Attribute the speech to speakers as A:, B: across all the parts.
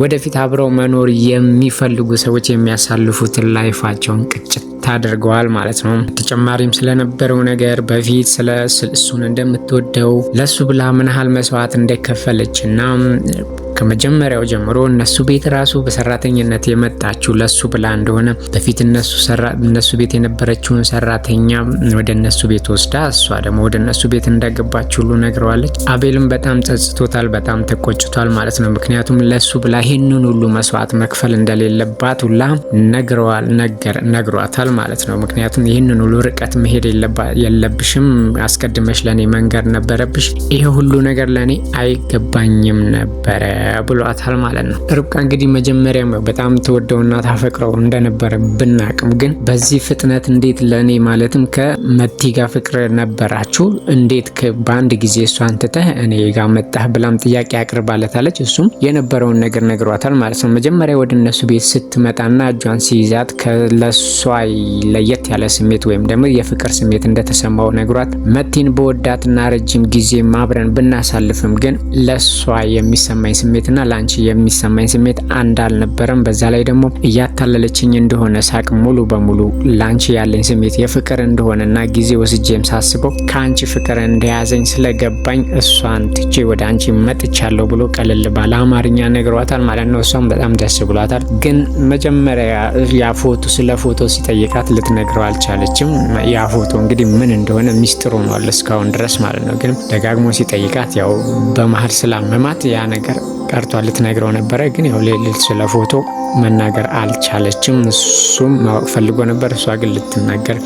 A: ወደፊት አብረው መኖር የሚፈልጉ ሰዎች የሚያሳልፉትን ላይፋቸውን ቅጭት ታደርገዋል ማለት ነው። ተጨማሪም ስለነበረው ነገር በፊት እሱን እንደምትወደው ለሱ ብላ ምን ያህል መስዋዕት እንደከፈለችና ከመጀመሪያው ጀምሮ እነሱ ቤት ራሱ በሰራተኝነት የመጣችው ለሱ ብላ እንደሆነ በፊት እነሱ ቤት የነበረችውን ሰራተኛ ወደ እነሱ ቤት ወስዳ እሷ ደግሞ ወደ እነሱ ቤት እንዳገባች ሁሉ ነግረዋለች። አቤልም በጣም ጸጽቶታል፣ በጣም ተቆጭቷል ማለት ነው። ምክንያቱም ለሱ ብላ ይህንን ሁሉ መስዋዕት መክፈል እንደሌለባት ሁላ ነግሯታል ማለት ነው። ምክንያቱም ይህንን ሁሉ ርቀት መሄድ የለብሽም፣ አስቀድመሽ ለኔ መንገር ነበረብሽ፣ ይሄ ሁሉ ነገር ለኔ አይገባኝም ነበረ ብሏታል ማለት ነው። ርብቃ እንግዲህ መጀመሪያ በጣም ተወደውና ታፈቅረው እንደነበረ ብናቅም ግን በዚህ ፍጥነት እንዴት ለኔ ማለትም ከመቲ ጋር ፍቅር ነበራችሁ እንዴት በአንድ ጊዜ እሷን ትተህ እኔ ጋር መጣህ ብላም ጥያቄ አቅርባለታለች። እሱም የነበረውን ነገር ነግሯታል ማለት ነው። መጀመሪያ ወደ እነሱ ቤት ስትመጣና እጇን ሲይዛት ለሷ ለየት ያለ ስሜት ወይም ደግሞ የፍቅር ስሜት እንደተሰማው ነግሯት መቲን በወዳትና ረጅም ጊዜ ማብረን ብናሳልፍም ግን ለሷ የሚሰማኝ ስሜትና ላንቺ የሚሰማኝ ስሜት አንድ አልነበረም። በዛ ላይ ደግሞ እያታለለችኝ እንደሆነ ሳቅ ሙሉ በሙሉ ላንቺ ያለኝ ስሜት የፍቅር እንደሆነና ጊዜ ወስጄም ሳስበው ከአንቺ ፍቅር እንደያዘኝ ስለገባኝ እሷን ትቼ ወደ አንቺ መጥቻለሁ ብሎ ቀለል ባለ አማርኛ ነግሯታል ማለት ነው። እሷም በጣም ደስ ብሏታል። ግን መጀመሪያ ስለ ፎቶ ሲጠይቃት ልትነግረው አልቻለችም። ያ ፎቶ እንግዲህ ምን እንደሆነ ሚስጥር ሆኗል እስካሁን ድረስ ማለት ነው። ግን ደጋግሞ ሲጠይቃት ያው በመሀል ስላመማት ያ ነገር ቀርቷል። ልትነግረው ነበረ ግን ያው ስለ ፎቶ መናገር አልቻለችም። እሱም ማወቅ ፈልጎ ነበር፣ እሷ ግን ልትናገር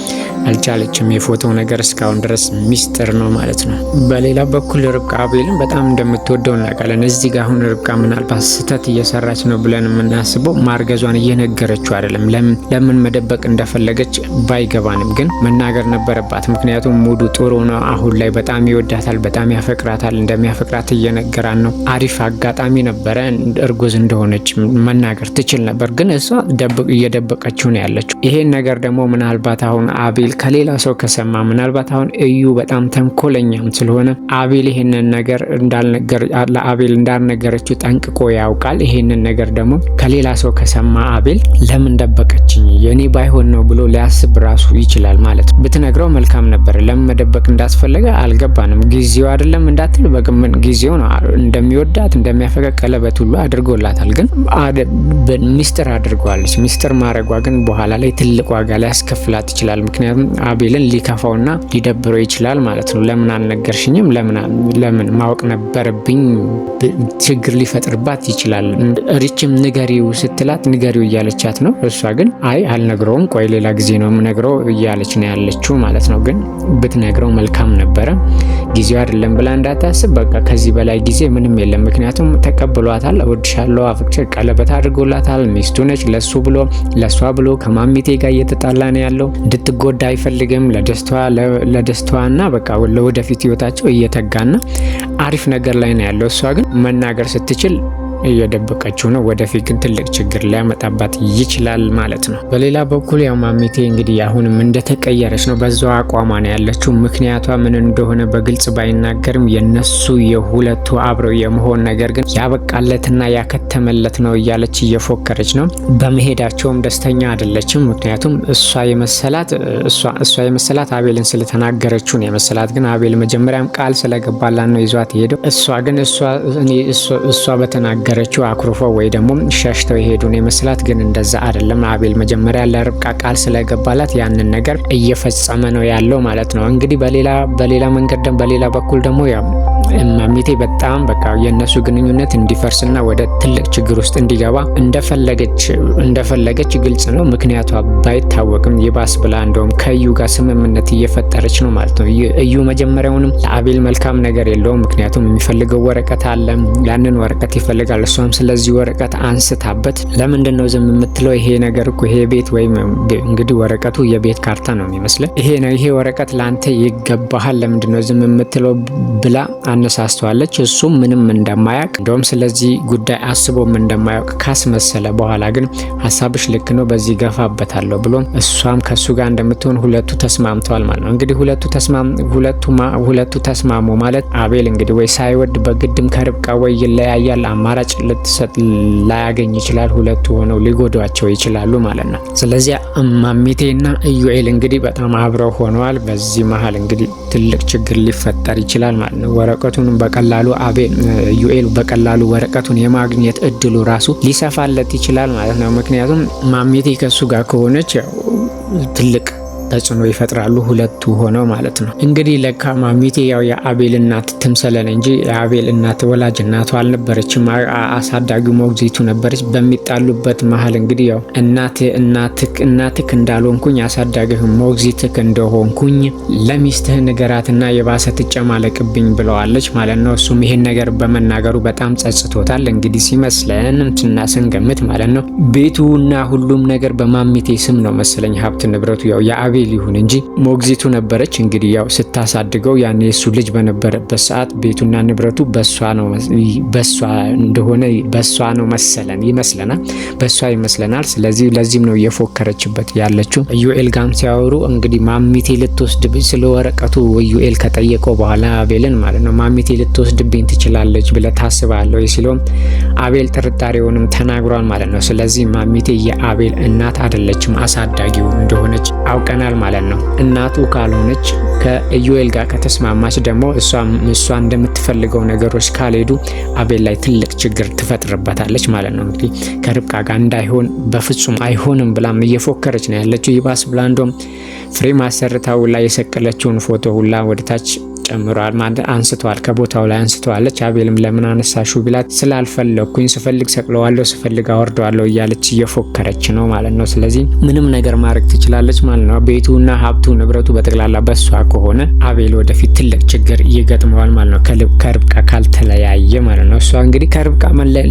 A: አልቻለችም። የፎቶው ነገር እስካሁን ድረስ ሚስጥር ነው ማለት ነው። በሌላ በኩል ርብቃ አቤልን በጣም እንደምትወደው እናውቃለን። እዚህ ጋር አሁን ርብቃ ምናልባት ስህተት እየሰራች ነው ብለን የምናስበው ማርገዟን እየነገረችው አይደለም። ለምን መደበቅ እንደፈለገች ባይገባንም ግን መናገር ነበረባት። ምክንያቱም ሙዱ ጥሩ ነው። አሁን ላይ በጣም ይወዳታል፣ በጣም ያፈቅራታል። እንደሚያፈቅራት እየነገራን ነው። አሪፍ አጋጣሚ ነበረ። እርጉዝ እንደሆነች መናገር ትችል ነበር፣ ግን እሷ እየደበቀችው ነው ያለችው። ይሄን ነገር ደግሞ ምናልባት አሁን አቤል ከሌላ ሰው ከሰማ ምናልባት አሁን እዩ በጣም ተንኮለኛም ስለሆነ አቤል ይሄንን ነገር ለአቤል እንዳልነገረችው ጠንቅቆ ያውቃል። ይሄንን ነገር ደግሞ ከሌላ ሰው ከሰማ አቤል ለምን ደበቀችኝ የኔ ባይሆን ነው ብሎ ሊያስብ ራሱ ይችላል ማለት ነው። ብትነግረው መልካም ነበር። ለምን መደበቅ እንዳስፈለገ አልገባንም። ጊዜው አይደለም እንዳትል በግምን ጊዜው ነው። እንደሚወዳት እንደሚያፈቅር ቀለበት ሁሉ አድርጎላታል፣ ግን ሚስጥር አድርጓለች። ሚስጥር ማድረጓ ግን በኋላ ላይ ትልቅ ዋጋ ላይ ያስከፍላት ይችላል። ምክንያቱም አቤልን ሊከፋውና ሊደብረው ይችላል ማለት ነው። ለምን አልነገርሽኝም? ለምን ማወቅ ነበረብኝ? ችግር ሊፈጥርባት ይችላል። ሪችም ንገሪው ስትላት ንገሪው እያለቻት ነው። እሷ ግን አይ አልነግረውም፣ ቆይ ሌላ ጊዜ ነው የምነግረው እያለች ነው ያለችው ማለት ነው። ግን ብትነግረው መልካም ነበረ። ጊዜው አይደለም ብላ እንዳታስብ። በቃ ከዚህ በላይ ጊዜ ምንም የለም። ምክንያቱም ተቀብሏታል። እወድሻለሁ፣ አፍቅቼ ቀለበት አድርጎላታል። ሚስቱ ነች። ለሷ ብሎ ከማሚቴ ጋር እየተጣላ ነው ያለው። እንድትጎዳ አይፈልግም። ለደስታዋና በቃ ለወደፊት ህይወታቸው እየተጋና አሪፍ ነገር ላይ ነው ያለው። እሷ ግን መናገር ስትችል እየደበቀችው ነው። ወደፊት ግን ትልቅ ችግር ሊያመጣባት ይችላል ማለት ነው። በሌላ በኩል ያው ማሚቴ እንግዲህ አሁንም እንደተቀየረች ነው። በዛው አቋሟ ነው ያለችው። ምክንያቷ ምን እንደሆነ በግልጽ ባይናገርም የነሱ የሁለቱ አብረው የመሆን ነገር ግን ያበቃለትና ያከተመለት ነው እያለች እየፎከረች ነው። በመሄዳቸውም ደስተኛ አይደለችም። ምክንያቱም እሷ የመሰላት አቤልን ስለተናገረችው ነው የመሰላት። ግን አቤል መጀመሪያም ቃል ስለገባላት ነው ይዟት ሄደው። እሷ ግን እሷ በተናገረችው አኩርፈው ወይ ደግሞ ሸሽተው የሄዱን የመስላት። ግን እንደዛ አይደለም። አቤል መጀመሪያ ለርብቃ ቃል ስለገባላት ያንን ነገር እየፈጸመ ነው ያለው ማለት ነው። እንግዲህ በሌላ መንገድ በሌላ በኩል ደግሞ ያው ማሚቴ በጣም በቃ የነሱ ግንኙነት እንዲፈርስና ወደ ትልቅ ችግር ውስጥ እንዲገባ እንደፈለገች ግልጽ ነው። ምክንያቷ ባይታወቅም ይባስ ብላ እንደውም ከእዩ ጋር ስምምነት እየፈጠረች ነው ማለት ነው። እዩ መጀመሪያውንም ለአቤል መልካም ነገር የለውም። ምክንያቱም የሚፈልገው ወረቀት አለ፣ ያንን ወረቀት ይፈልጋል። እሷም ስለዚህ ወረቀት አንስታበት ለምንድን ነው ዝም የምትለው? ይሄ ነገር እኮ ይሄ ቤት ወይም እንግዲህ ወረቀቱ የቤት ካርታ ነው የሚመስለው። ይሄ ወረቀት ለአንተ ይገባሃል፣ ለምንድን ነው ዝም የምትለው ብላ አነሳስተዋለች። እሱም ምንም እንደማያውቅ እንደውም ስለዚህ ጉዳይ አስቦም እንደማያውቅ ካስመሰለ በኋላ ግን ሀሳብሽ ልክ ነው፣ በዚህ ገፋበታለሁ ብሎ እሷም ከሱ ጋር እንደምትሆን ሁለቱ ተስማምተዋል ማለት ነው። እንግዲህ ሁለቱ ተስማሙ ማለት አቤል እንግዲህ ወይ ሳይወድ በግድም ከርብቃ ወይ ይለያያል፣ አማራጭ ልትሰጥ ላያገኝ ይችላል። ሁለቱ ሆነው ሊጎዷቸው ይችላሉ ማለት ነው። ስለዚህ ማሚቴና ኢዩኤል እንግዲህ በጣም አብረው ሆነዋል። በዚህ መሀል እንግዲህ ትልቅ ችግር ሊፈጠር ይችላል ማለት ነው። ወረቀቱን በቀላሉ ኢዩኤል በቀላሉ ወረቀቱን የማግኘት እድሉ ራሱ ሊሰፋለት ይችላል ማለት ነው። ምክንያቱም ማሚቴ ከሱ ጋር ከሆነች ትልቅ ተጽዕኖ ይፈጥራሉ ሁለቱ ሆነው ማለት ነው። እንግዲህ ለካ ማሚቴ ያው የአቤል እናት ትምሰለን እንጂ የአቤል እናት ወላጅ እናቱ አልነበረችም። አሳዳጊው ሞግዚቱ ነበረች። በሚጣሉበት መሀል እንግዲህ ያው እናትክ እንዳልሆንኩኝ አሳዳጊህ ሞግዚትክ እንደሆንኩኝ ለሚስትህ ንገራትና የባሰ ትጨማለቅብኝ ብለዋለች ማለት ነው። እሱም ይሄን ነገር በመናገሩ በጣም ጸጽቶታል። እንግዲህ ሲመስለን ስንገምት ማለት ነው ቤቱና ሁሉም ነገር በማሚቴ ስም ነው መሰለኝ ሀብት ንብረቱ ያው የአቤል ይሁን እንጂ ሞግዚቱ ነበረች። እንግዲህ ያው ስታሳድገው ያኔ እሱ ልጅ በነበረበት ሰዓት ቤቱና ንብረቱ በሷ ነው ይመስለናል። ስለዚህ ለዚህም ነው እየፎከረችበት ያለችው። ኢዩኤል ጋም ሲያወሩ እንግዲህ ማሚቴ ልትወስድብኝ ስለ ወረቀቱ ኢዩኤል ከጠየቀው በኋላ አቤልን ማለት ነው ማሚቴ ልትወስድብኝ ትችላለች ብለህ ታስባለህ ሲለውም አቤል ጥርጣሬውንም ተናግሯል ማለት ነው። ስለዚህ ማሚቴ የአቤል እናት አይደለችም፣ አሳዳጊው እንደሆነች አውቀናል ማለት ነው። እናቱ ካልሆነች ከኢዩኤል ጋር ከተስማማች ደግሞ እሷ እንደምትፈልገው ነገሮች ካልሄዱ አቤል ላይ ትልቅ ችግር ትፈጥርበታለች ማለት ነው። እንግዲህ ከርብቃ ጋር እንዳይሆን በፍጹም አይሆንም ብላም እየፎከረች ነው ያለችው። ይባስ ብላ እንደውም ፍሬም አሰርታ ሁላ የሰቀለችውን ፎቶ ሁላ ወደታች ጨምሯል ማለት አንስተዋል፣ ከቦታው ላይ አንስተዋለች። አቤልም ለምን አነሳሹ ቢላት ስላልፈለኩኝ ስፈልግ ሰቅለዋለሁ ስፈልግ አወርደዋለሁ እያለች እየፎከረች ነው ማለት ነው። ስለዚህ ምንም ነገር ማድረግ ትችላለች ማለት ነው። ቤቱና ሀብቱ ንብረቱ በጠቅላላ በሷ ከሆነ አቤል ወደፊት ትልቅ ችግር ይገጥመዋል ማለት ነው፣ ከርብቃ ካልተለያየ ማለት ነው። እሷ እንግዲህ ከርብቃ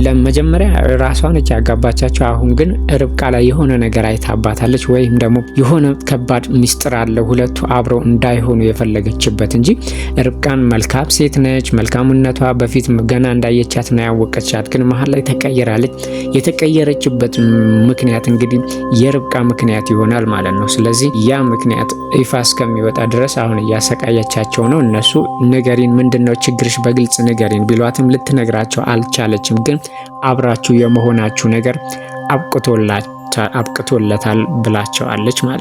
A: ለመጀመሪያ ራሷን ያጋባቻቸው፣ አሁን ግን ርብቃ ላይ የሆነ ነገር አይታባታለች፣ ወይም ደግሞ የሆነ ከባድ ሚስጥር አለ ሁለቱ አብረው እንዳይሆኑ የፈለገችበት እንጂ ርብቃን መልካም ሴት ነች። መልካምነቷ በፊት ገና እንዳየቻት ነው ያወቀቻት፣ ግን መሀል ላይ ተቀየራለች። የተቀየረችበት ምክንያት እንግዲህ የርብቃ ምክንያት ይሆናል ማለት ነው። ስለዚህ ያ ምክንያት ይፋ እስከሚወጣ ድረስ አሁን እያሰቃየቻቸው ነው። እነሱ ንገሪን፣ ምንድነው ችግርሽ በግልጽ ንገሪን ቢሏትም ልትነግራቸው አልቻለችም። ግን አብራችሁ የመሆናችሁ ነገር አብቅቶለታል ብላቸዋለች ማለት ነው።